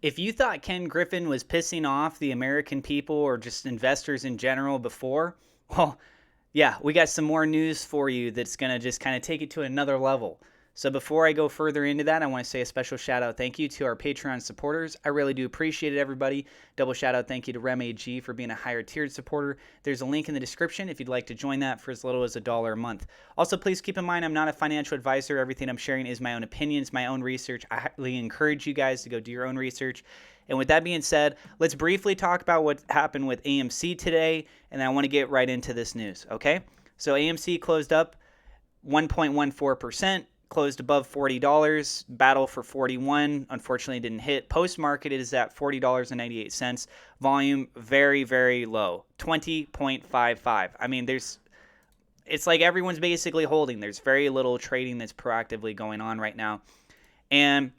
If you thought Ken Griffin was pissing off the American people or just investors in general before, well, yeah, we got some more news for you that's going to just kind of take it to another level. So before I go further into that, I want to say a special shout out thank you to our Patreon supporters. I really do appreciate it, everybody. Double shout out thank you to RemAG for being a higher tiered supporter. There's a link in the description if you'd like to join that for as little as $1 a month. Also, please keep in mind I'm not a financial advisor. Everything I'm sharing is my own opinions, my own research. I highly encourage you guys to go do your own research. And with that being said, let's briefly talk about what happened with AMC today, and then I want to get right into this news, okay? So AMC closed up 1.14%. Closed above $40. Battle for 41 unfortunately didn't hit. Post-market it is at $40.98. Volume very, very low, 20.55. I mean, it's like everyone's basically holding. There's very little trading that's proactively going on right now. And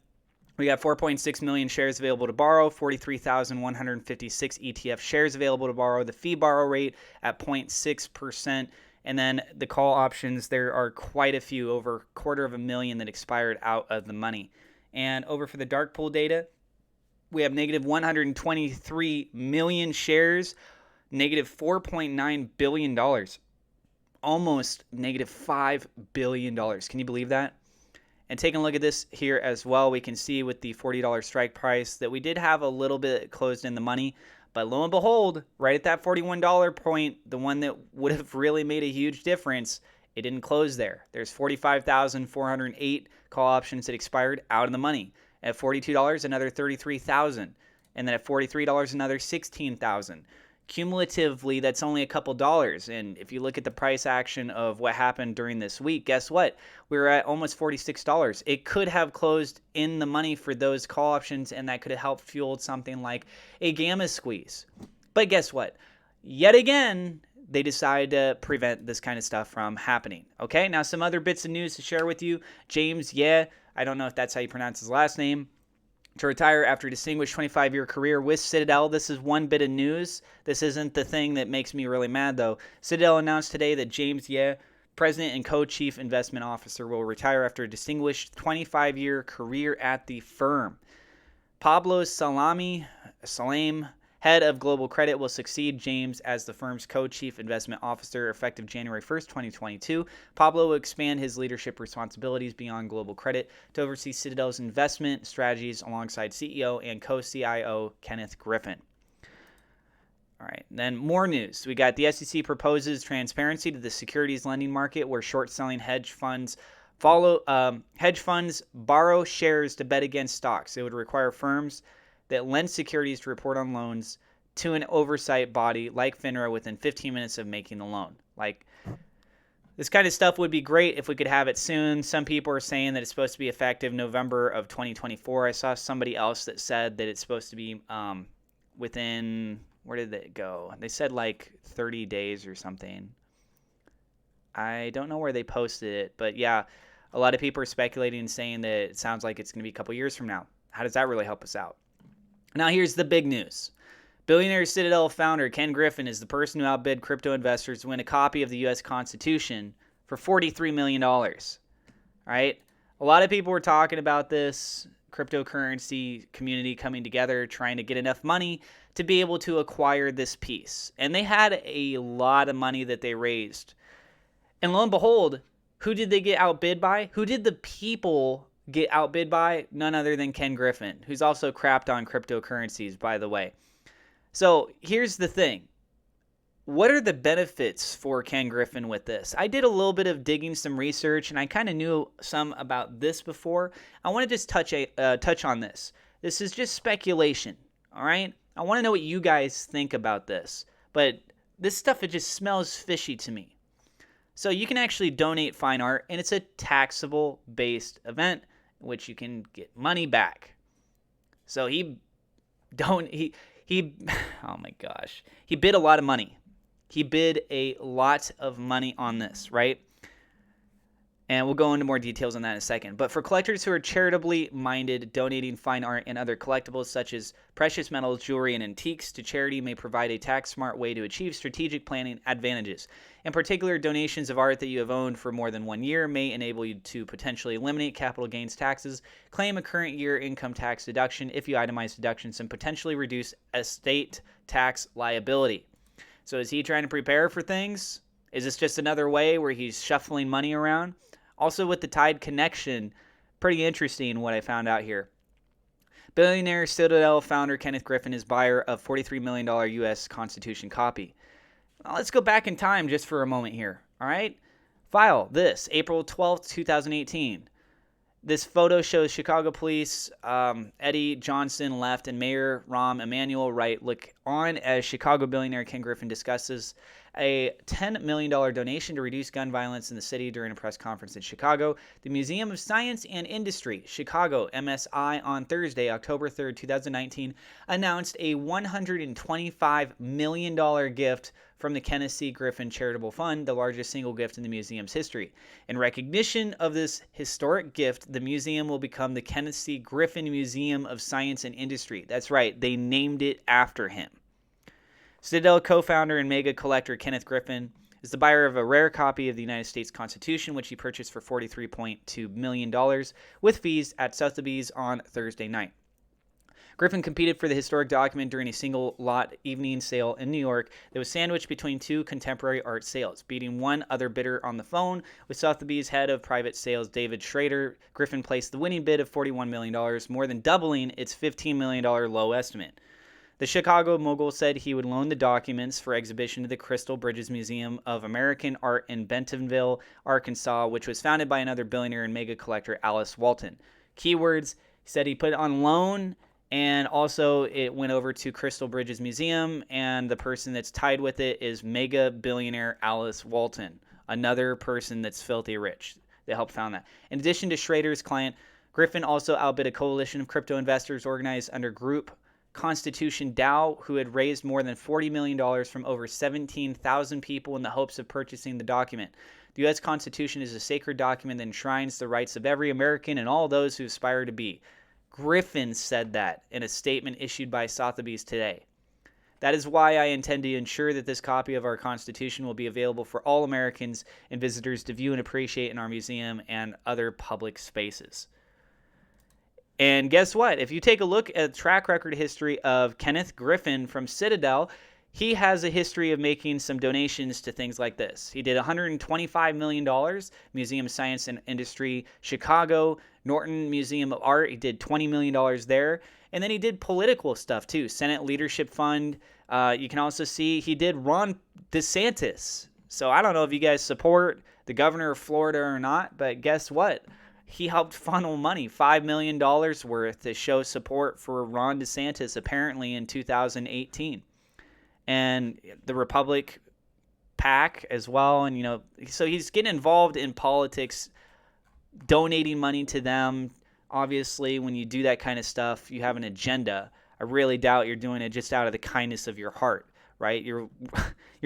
we got 4.6 million shares available to borrow, 43,156 ETF shares available to borrow. The fee borrow rate at 0.6%. And then the call options, there are quite a few, over 250,000 that expired out of the money. And over for the dark pool data, we have negative 123 million shares, negative $4.9 billion, almost negative $5 billion. Can you believe that? And taking a look at this here as well, we can see with the $40 strike price that we did have a little bit closed in the money. But lo and behold, right at that $41 point, the one that would have really made a huge difference, it didn't close there. There's 45,408 call options that expired out of the money. At $42, another 33,000. And then at $43, another 16,000. Cumulatively, that's only a couple dollars. And if you look at the price action of what happened during this week, guess what? We were at almost $46. It could have closed in the money for those call options, and that could have helped fueled something like a gamma squeeze. But guess what? Yet again, they decided to prevent this kind of stuff from happening. Okay, now some other bits of news to share with you. James, I don't know if that's how you pronounce his last name, to retire after a distinguished 25-year career with Citadel. This is one bit of news. This isn't the thing that makes me really mad, though. Citadel announced today that James President and Co-Chief Investment Officer, will retire after a distinguished 25-year career at the firm. Pablo Salame, head of global credit, will succeed James as the firm's co-chief investment officer effective January 1st, 2022. Pablo will expand his leadership responsibilities beyond global credit to oversee Citadel's investment strategies alongside CEO and co-CIO Kenneth Griffin. All right, then more news. We got the SEC proposes transparency to the securities lending market where short-selling hedge funds borrow shares to bet against stocks. It would require firms that lend securities to report on loans to an oversight body like FINRA within 15 minutes of making the loan. Like, this kind of stuff would be great if we could have it soon. Some people are saying that it's supposed to be effective November of 2024. I saw somebody else that said that it's supposed to be within, where did it go? They said like 30 days or something. I don't know where they posted it, but yeah, a lot of people are speculating and saying that it sounds like it's going to be a couple years from now. How does that really help us out? Now here's the big news. Billionaire Citadel founder Ken Griffin is the person who outbid crypto investors to win a copy of the U.S. Constitution for $43 million. All right? A lot of people were talking about this cryptocurrency community coming together, trying to get enough money to be able to acquire this piece. And they had a lot of money that they raised. And lo and behold, who did they get outbid by? Who did the people get outbid by? None other than Ken Griffin, who's also crapped on cryptocurrencies, by the way. So here's the thing. What are the benefits for Ken Griffin with this? I did a little bit of digging, some research, and I kind of knew some about this before. I want to just touch on this. This is just speculation, all right? I want to know what you guys think about this. But this stuff, it just smells fishy to me. So you can actually donate fine art, and it's a taxable-based event in which you can get money back. So he oh my gosh, he bid a lot of money. He bid a lot of money on this, right? And we'll go into more details on that in a second. But for collectors who are charitably minded, donating fine art and other collectibles such as precious metals, jewelry, and antiques to charity may provide a tax-smart way to achieve strategic planning advantages. In particular, donations of art that you have owned for more than 1 year may enable you to potentially eliminate capital gains taxes, claim a current year income tax deduction if you itemize deductions, and potentially reduce estate tax liability. So is he trying to prepare for things? Is this just another way where he's shuffling money around? Also, with the Tide connection, pretty interesting what I found out here. Billionaire Citadel founder Kenneth Griffin is buyer of $43 million U.S. Constitution copy. Now, let's go back in time just for a moment here, all right? File this, April 12th, 2018. This photo shows Chicago police, Eddie Johnson left, and Mayor Rahm Emanuel right look on as Chicago billionaire Ken Griffin discusses a $10 million donation to reduce gun violence in the city during a press conference in Chicago. The Museum of Science and Industry, Chicago, MSI, on Thursday, October 3rd, 2019, announced a $125 million gift from the Kenneth C. Griffin Charitable Fund, the largest single gift in the museum's history. In recognition of this historic gift, the museum will become the Kenneth C. Griffin Museum of Science and Industry. That's right, they named it after him. Citadel co-founder and mega collector Kenneth Griffin is the buyer of a rare copy of the United States Constitution, which he purchased for $43.2 million with fees at Sotheby's on Thursday night. Griffin competed for the historic document during a single-lot evening sale in New York that was sandwiched between two contemporary art sales. Beating one other bidder on the phone with Sotheby's head of private sales David Schrader, Griffin placed the winning bid of $41 million, more than doubling its $15 million low estimate. The Chicago mogul said he would loan the documents for exhibition to the Crystal Bridges Museum of American Art in Bentonville, Arkansas, which was founded by another billionaire and mega collector, Alice Walton. Keywords, he said he put it on loan, and also it went over to Crystal Bridges Museum, and the person that's tied with it is mega billionaire Alice Walton, another person that's filthy rich. They helped found that. In addition to Schrader's client, Griffin also outbid a coalition of crypto investors organized under Group Constitution DAO, who had raised more than $40 million from over 17,000 people in the hopes of purchasing the document. The U.S. Constitution is a sacred document that enshrines the rights of every American and all those who aspire to be. Griffin said that in a statement issued by Sotheby's today. That is why I intend to ensure that this copy of our Constitution will be available for all Americans and visitors to view and appreciate in our museum and other public spaces. And guess what? If you take a look at the track record history of Kenneth Griffin from Citadel, he has a history of making some donations to things like this. He did $125 million, Museum of Science and Industry, Chicago, Norton Museum of Art. He did $20 million there. And then he did political stuff too. Senate Leadership Fund. You can also see he did Ron DeSantis. So I don't know if you guys support the governor of Florida or not, but guess what? He helped funnel money, $5 million worth, to show support for Ron DeSantis apparently in 2018. And the Republic PAC as well. And, so he's getting involved in politics, donating money to them. Obviously, when you do that kind of stuff, you have an agenda. I really doubt you're doing it just out of the kindness of your heart, right? You're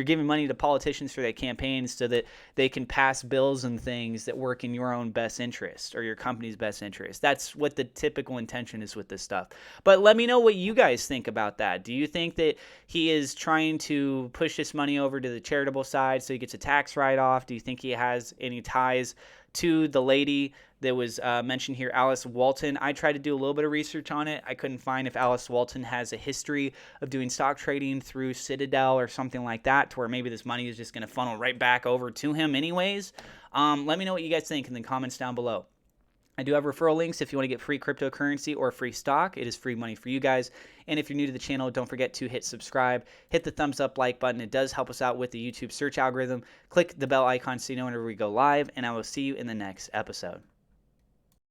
giving money to politicians for their campaigns so that they can pass bills and things that work in your own best interest or your company's best interest. That's what the typical intention is with this stuff. But let me know what you guys think about that. Do you think that he is trying to push this money over to the charitable side so he gets a tax write-off? Do you think he has any ties to the lady that was mentioned here, Alice Walton? I tried to do a little bit of research on it. I couldn't find if Alice Walton has a history of doing stock trading through Citadel or something like that, to where maybe this money is just going to funnel right back over to him anyways. Let me know what you guys think in the comments down below. I do have referral links if you want to get free cryptocurrency or free stock. It is free money for you guys. And if you're new to the channel, don't forget to hit subscribe, hit the thumbs up like button. It does help us out with the YouTube search algorithm. Click the bell icon so you know whenever we go live, and I will see you in the next episode.